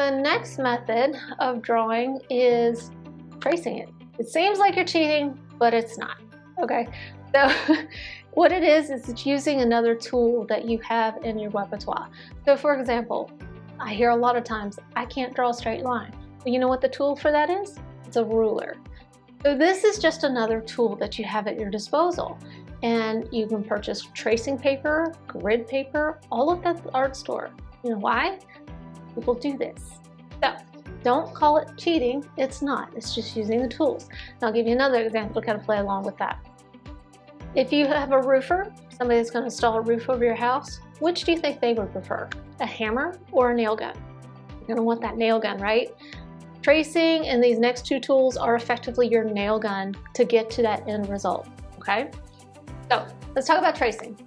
the next method of drawing is tracing it. It seems like you're cheating, but it's not. Okay, so what it is it's using another tool that you have in your repertoire. So for example, I hear a lot of times, I can't draw a straight line. Well, you know what the tool for that is? It's a ruler. So this is just another tool that you have at your disposal. And you can purchase tracing paper, grid paper, all of that at the art store. You know why? People do this. So don't call it cheating, it's not. It's just using the tools. And I'll give you another example to kind of play along with that. If you have a roofer, somebody that's going to install a roof over your house, which do you think they would prefer? A hammer or a nail gun? You're going to want that nail gun, right? Tracing and these next two tools are effectively your nail gun to get to that end result, okay? So let's talk about tracing.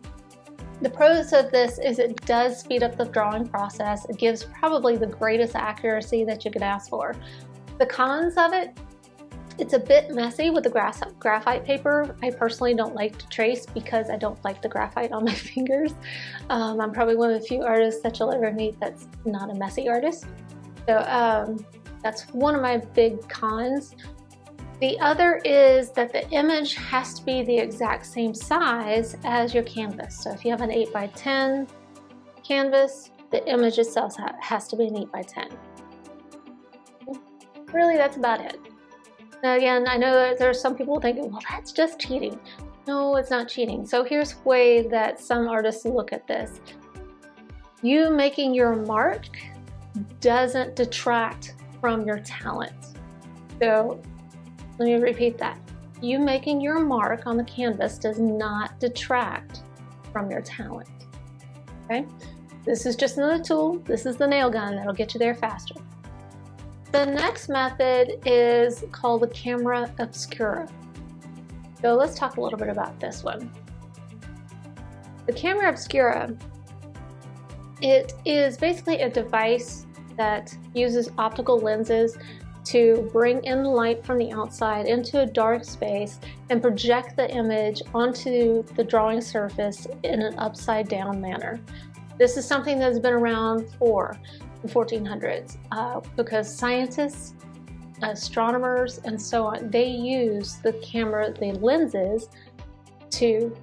The pros of this is it does speed up the drawing process. It gives probably the greatest accuracy that you could ask for. The cons of it, it's a bit messy with the graphite paper. I personally don't like to trace because I don't like the graphite on my fingers. I'm probably one of the few artists that you'll ever meet that's not a messy artist. So that's one of my big cons. The other is that the image has to be the exact same size as your canvas. So if you have an 8x10 canvas, the image itself has to be an 8x10. Really, that's about it. Now again, I know that there are some people thinking, well, that's just cheating. No, it's not cheating. So here's the way that some artists look at this. You making your mark doesn't detract from your talent. So let me repeat that. You making your mark on the canvas does not detract from your talent, okay? This is just another tool. This is the nail gun that'll get you there faster. The next method is called the camera obscura. So let's talk a little bit about this one. The camera obscura, it is basically a device that uses optical lenses to bring in the light from the outside into a dark space and project the image onto the drawing surface in an upside down manner. This is something that's been around for the 1400s because scientists, astronomers, and so on, they use the camera, the lenses, to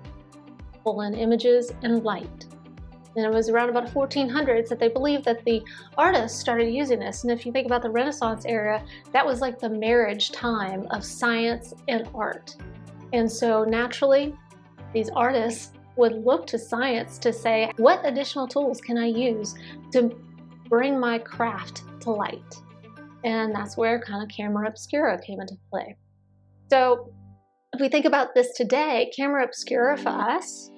pull in images and light. And it was around about 1400s that they believed that the artists started using this. And if you think about the Renaissance era, that was like the marriage time of science and art. And so naturally, these artists would look to science to say, what additional tools can I use to bring my craft to light? And that's where kind of camera obscura came into play. So if we think about this today, camera obscura for us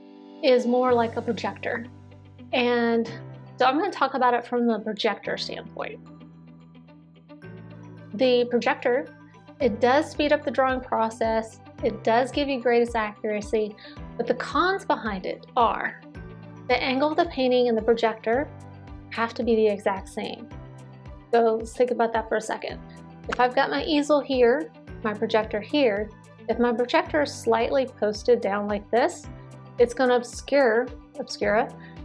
is more like a projector. And so I'm going to talk about it from the projector standpoint. The projector, it does speed up the drawing process. It does give you greatest accuracy, but the cons behind it are the angle of the painting and the projector have to be the exact same. So let's think about that for a second. If I've got my easel here, my projector here, if my projector is slightly posted down like this, it's going to obscura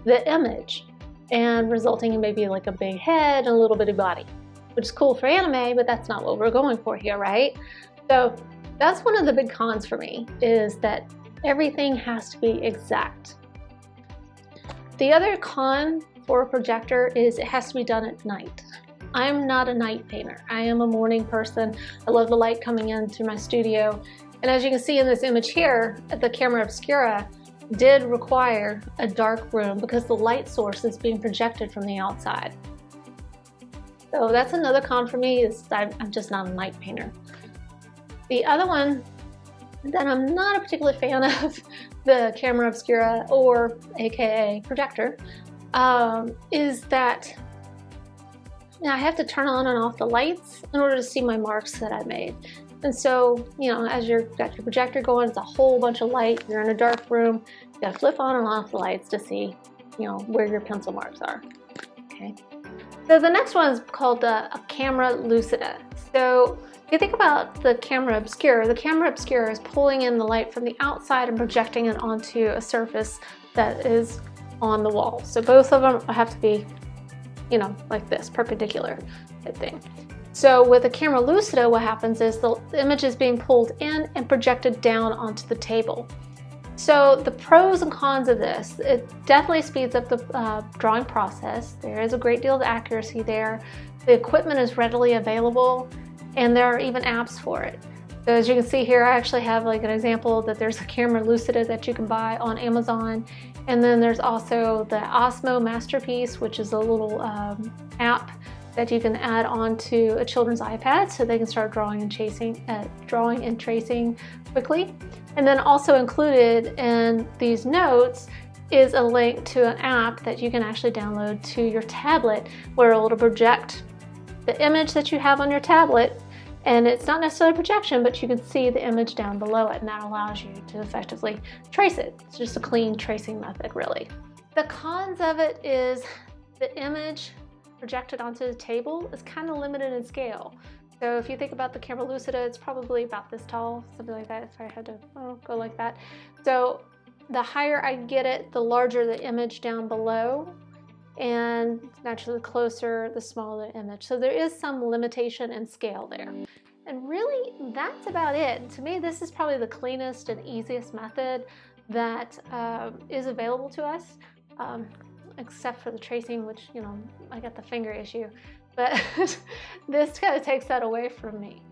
the image and resulting in maybe like a big head and a little bitty body, which is cool for anime, but that's not what we're going for here, right? So that's one of the big cons for me, is that everything has to be exact. The other con for a projector is it has to be done at night. I'm not a night painter. I am a morning person. I love the light coming in through my studio. And as you can see in this image here, the camera obscura did require a dark room because the light source is being projected from the outside. So that's another con for me, is I'm just not a night painter. The other one that I'm not a particular fan of, the camera obscura, or AKA projector, is that I have to turn on and off the lights in order to see my marks that I made. And so, you know, as you've got your projector going, it's a whole bunch of light, you're in a dark room, you gotta flip on and off the lights to see, you know, where your pencil marks are, okay? So the next one is called a camera lucida. So if you think about the camera obscura is pulling in the light from the outside and projecting it onto a surface that is on the wall. So both of them have to be you know, like this, perpendicular type thing. So with the camera Lucida, what happens is the image is being pulled in and projected down onto the table. So the pros and cons of this, it definitely speeds up the drawing process. There is a great deal of accuracy there. The equipment is readily available, and there are even apps for it. So as you can see here, I actually have like an example that there's a camera Lucida that you can buy on Amazon. And then there's also the Osmo Masterpiece, which is a little app that you can add on to a children's iPad so they can start drawing and tracing quickly. And then also included in these notes is a link to an app that you can actually download to your tablet where it'll project the image that you have on your tablet. And it's not necessarily a projection, but you can see the image down below it, and that allows you to effectively trace it. It's just a clean tracing method, really. The cons of it is the image projected onto the table is kind of limited in scale. So if you think about the camera Lucida, it's probably about this tall, something like that, if I had to go like that. So the higher I get it, the larger the image down below, and naturally the closer, the smaller the image. So there is some limitation in scale there. And really, that's about it. To me, this is probably the cleanest and easiest method that is available to us. Except for the tracing, which, you know, I got the finger issue, but this kind of takes that away from me.